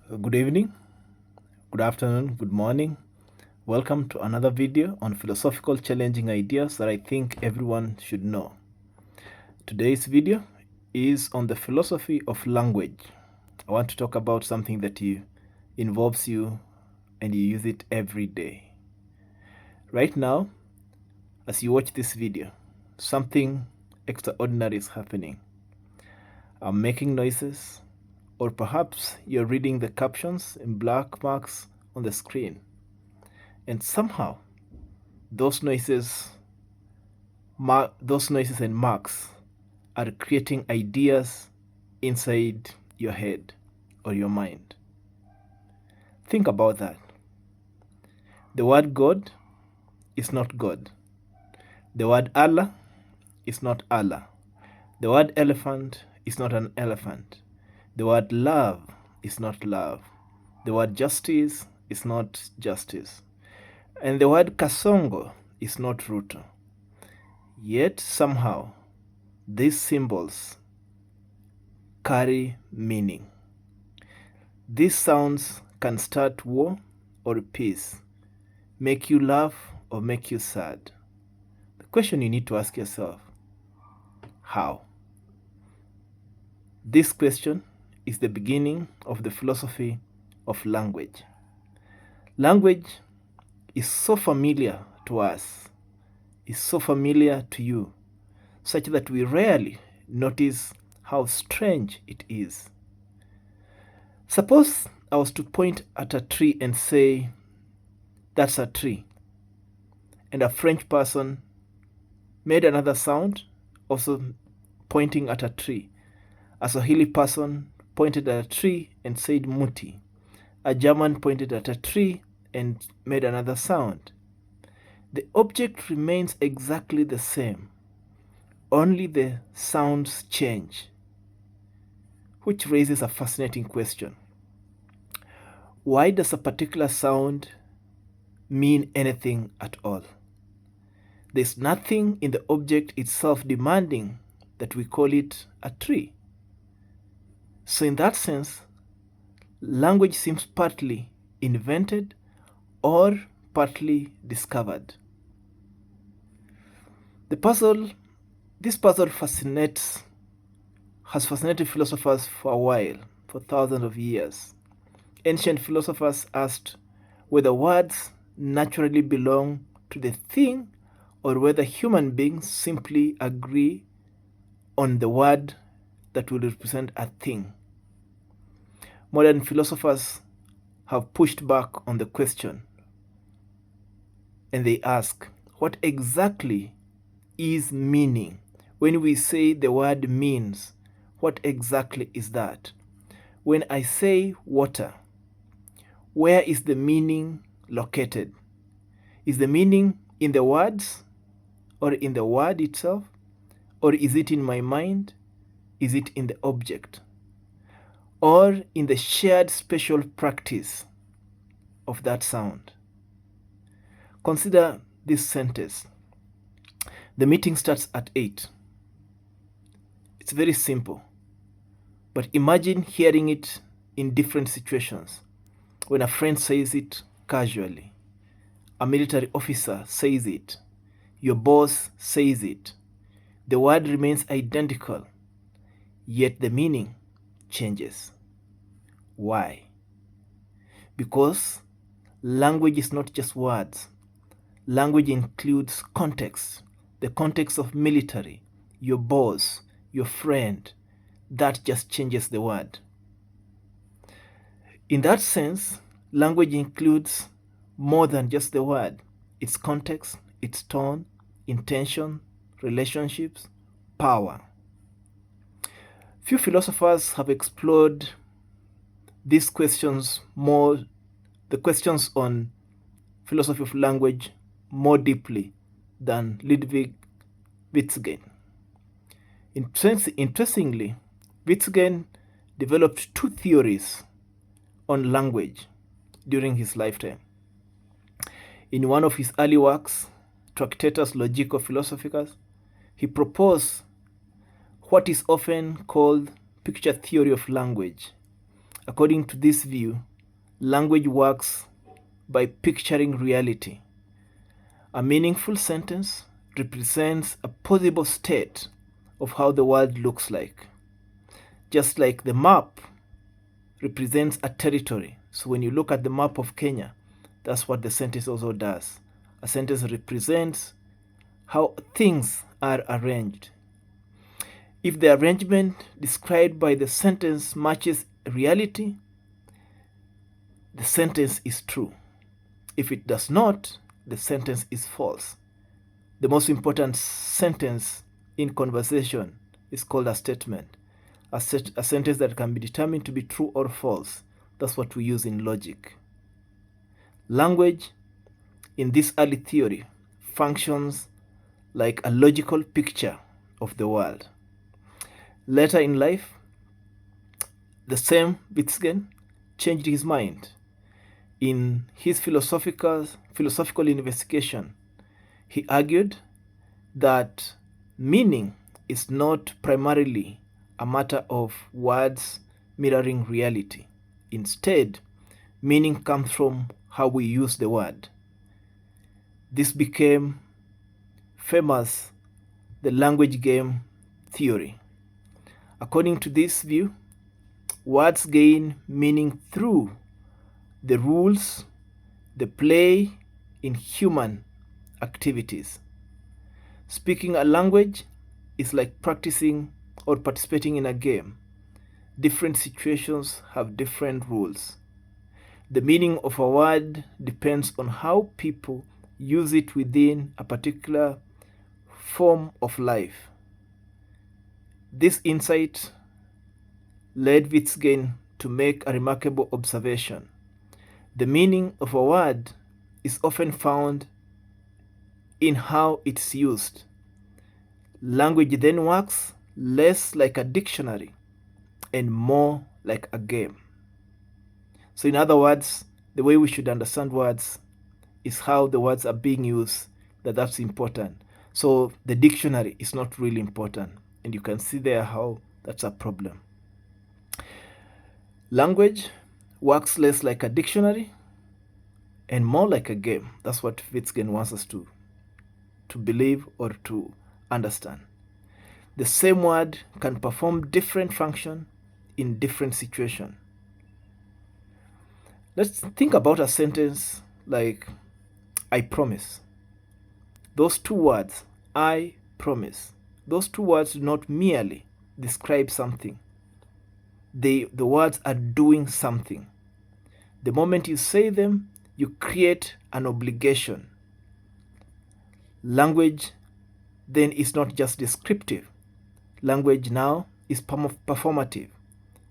Good evening, good afternoon, good morning. Welcome to another video on philosophical challenging ideas that I think everyone should know. Today's video is on the philosophy of language. I want to talk about something that involves you and you use it every day. Right now, as you watch this video, something extraordinary is happening. I'm making noises, or perhaps you're reading the captions in black marks on the screen. And somehow, those noises and marks are creating ideas inside your head or your mind. Think about that. The word God is not God. The word Allah is not Allah. The word elephant is not an elephant. The word love is not love. The word justice is not justice. And the word Kasongo is not Ruto. Yet somehow, these symbols carry meaning. These sounds can start war or peace, make you laugh or make you sad. The question you need to ask yourself, how? This question is the beginning of the philosophy of language. Language is so familiar to us, is so familiar to you, such that we rarely notice how strange it is. Suppose I was to point at a tree and say, "That's a tree," and a French person made another sound, also pointing at a tree. A Swahili person pointed at a tree and said muti. A German pointed at a tree and made another sound. The object remains exactly the same, only the sounds change, which raises a fascinating question. Why does a particular sound mean anything at all? There's nothing in the object itself demanding that we call it a tree. So in that sense, language seems partly invented or partly discovered. This puzzle has fascinated philosophers for a while, for thousands of years. Ancient philosophers asked whether words naturally belong to the thing or whether human beings simply agree on the word that will represent a thing. Modern philosophers have pushed back on the question, and they ask, what exactly is meaning? When we say the word means, what exactly is that? When I say water, where is the meaning located? Is the meaning in the words or in the word itself? Or is it in my mind? Is it in the object? Or in the shared special practice of that sound? Consider this sentence. The meeting starts at 8. It's very simple. But imagine hearing it in different situations. When a friend says it casually, a military officer says it, your boss says it. The word remains identical, yet the meaning changes. Why? Because language is not just words. Language includes context, the context of military, your boss, your friend. That just changes the word. In that sense, language includes more than just the word. Its context, its tone, intention, relationships, power. Few philosophers have explored these questions more, the questions on philosophy of language more deeply than Ludwig Wittgenstein. Interestingly, Wittgenstein developed two theories on language during his lifetime. In one of his early works, Tractatus Logico-Philosophicus, he proposed what is often called picture theory of language, According to this view, language works by picturing reality. A meaningful sentence represents a possible state of how the world looks like. Just like the map represents a territory. So when you look at the map of Kenya, that's what the sentence also does. A sentence represents how things are arranged. If the arrangement described by the sentence matches reality, the sentence is true. If it does not, the sentence is false. The most important sentence in conversation is called a statement. A sentence that can be determined to be true or false. That's what we use in logic. Language, in this early theory, functions like a logical picture of the world. Later in life, the same Wittgenstein changed his mind. In his philosophical investigation, he argued that meaning is not primarily a matter of words mirroring reality. Instead, meaning comes from how we use the word. This became famous, the language game theory. According to this view, words gain meaning through the rules they play in human activities. Speaking a language is like practicing or participating in a game. Different situations have different rules. The meaning of a word depends on how people use it within a particular form of life. This insight led Wittgenstein to make a remarkable observation. The meaning of a word is often found in how it's used. Language then works less like a dictionary and more like a game. So in other words, the way we should understand words is how the words are being used, that's important. So the dictionary is not really important, and you can see there how that's a problem. Language works less like a dictionary and more like a game. That's what Wittgenstein wants us to believe or to understand. The same word can perform different function in different situations. Let's think about a sentence like, I promise. Those two words, I promise, those two words do not merely describe something. The words are doing something. The moment you say them, you create an obligation. Language then is not just descriptive. Language now is performative.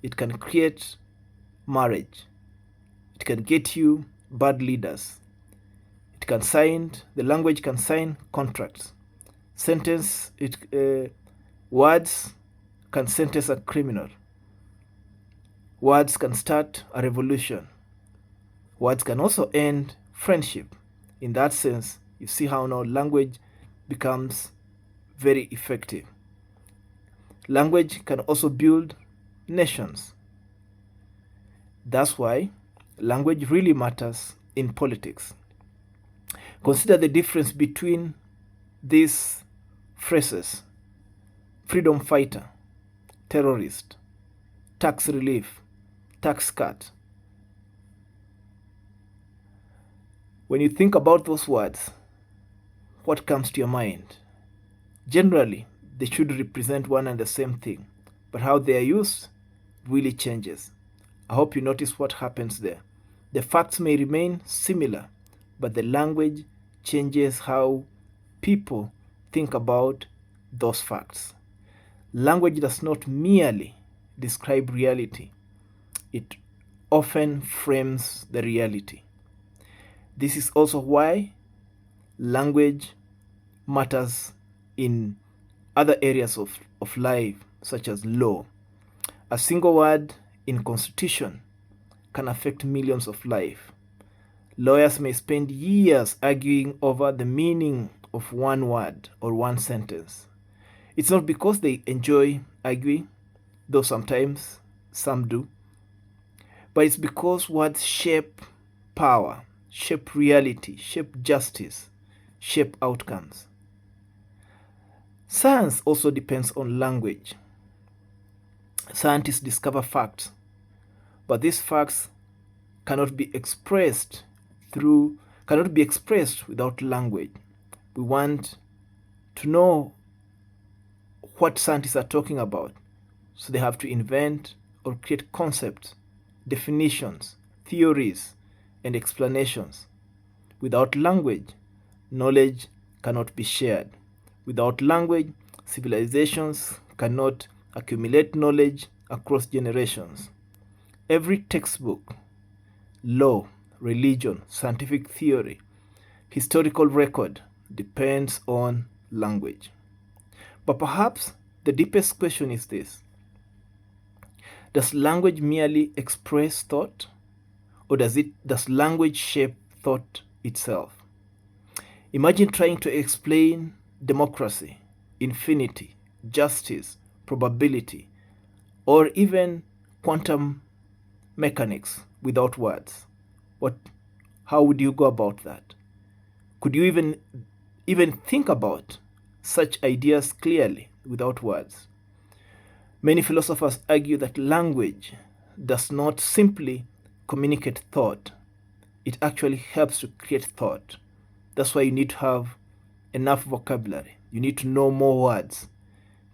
It can create marriage. It can get you bad leaders. The language can sign contracts. Words can sentence a criminal. Words can start a revolution. Words can also end friendship. In that sense, you see how now language becomes very effective. Language can also build nations. That's why language really matters in politics. Consider the difference between these phrases: freedom fighter, terrorist, tax relief, tax cut. When you think about those words, what comes to your mind? Generally, they should represent one and the same thing, but how they are used really changes. I hope you notice what happens there. The facts may remain similar, but the language changes how people think about those facts. Language does not merely describe reality, it often frames the reality. This is also why language matters in other areas of life, such as law. A single word in constitution can affect millions of lives. Lawyers may spend years arguing over the meaning of one word or one sentence. It's not because they enjoy arguing, though sometimes some do, but it's because words shape power, shape reality, shape justice, shape outcomes. Science also depends on language. Scientists discover facts, but these facts cannot be expressed without language. We want to know what scientists are talking about, so they have to invent or create concepts, definitions, theories, and explanations. Without language, knowledge cannot be shared. Without language, civilizations cannot accumulate knowledge across generations. Every textbook, law, religion, scientific theory, historical record depends on language. But perhaps the deepest question is this: does language merely express thought, or does language shape thought itself? Imagine trying to explain democracy, infinity, justice, probability, or even quantum mechanics without words. How would you go about that? Could you even think about such ideas clearly without words? Many philosophers argue that language does not simply communicate thought, it actually helps to create thought. That's why you need to have enough vocabulary. You need to know more words.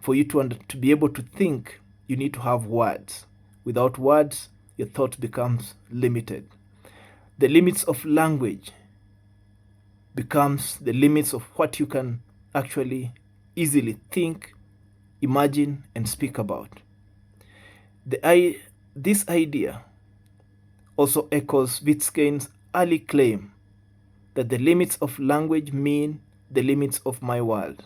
For you to be able to think, you need to have words. Without words, your thought becomes limited. The limits of language becomes the limits of what you can actually easily think, imagine, and speak about. This idea also echoes Wittgenstein's early claim that the limits of language mean the limits of my world.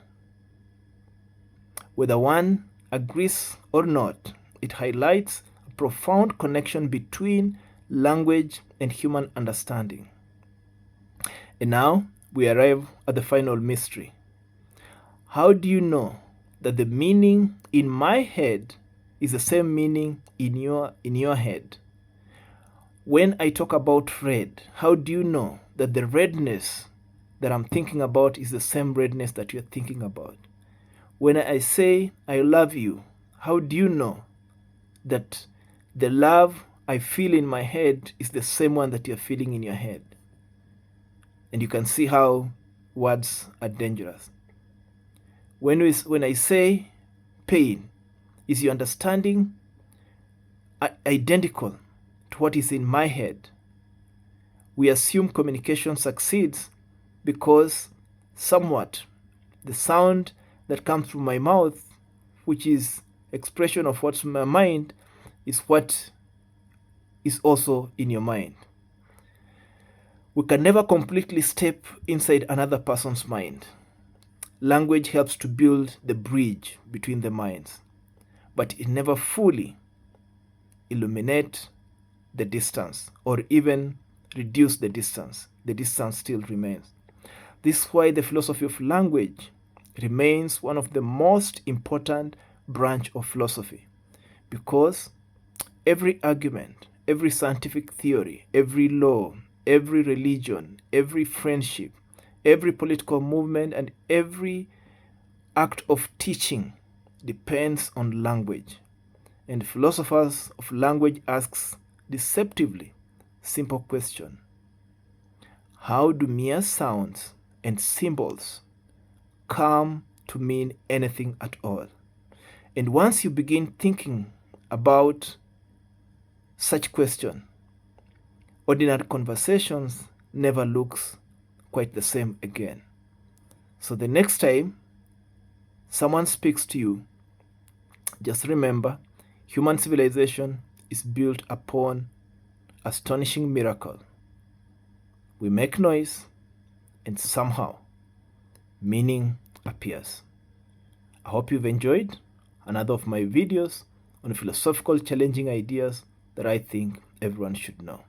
Whether one agrees or not, it highlights a profound connection between language and human understanding. And now we arrive at the final mystery. How do you know that the meaning in my head is the same meaning in your head? When I talk about red, how do you know that the redness that I'm thinking about is the same redness that you're thinking about? When I say I love you, how do you know that the love I feel in my head is the same one that you're feeling in your head? And you can see how words are dangerous. When I say pain, is your understanding identical to what is in my head? We assume communication succeeds because somewhat the sound that comes from my mouth, which is expression of what's in my mind, is what is also in your mind. We can never completely step inside another person's mind. Language helps to build the bridge between the minds, but it never fully illuminates the distance or even reduce the distance. The distance still remains. This is why the philosophy of language remains one of the most important branch of philosophy, because every argument, every scientific theory, every law, every religion, every friendship, every political movement, and every act of teaching depends on language. And philosophers of language asks deceptively simple question: how do mere sounds and symbols come to mean anything at all? And once you begin thinking about such question, ordinary conversations never looks quite the same again. So the next time someone speaks to you, just remember, human civilization is built upon astonishing miracle. We make noise and somehow meaning appears. I hope you've enjoyed another of my videos on philosophical challenging ideas that I think everyone should know.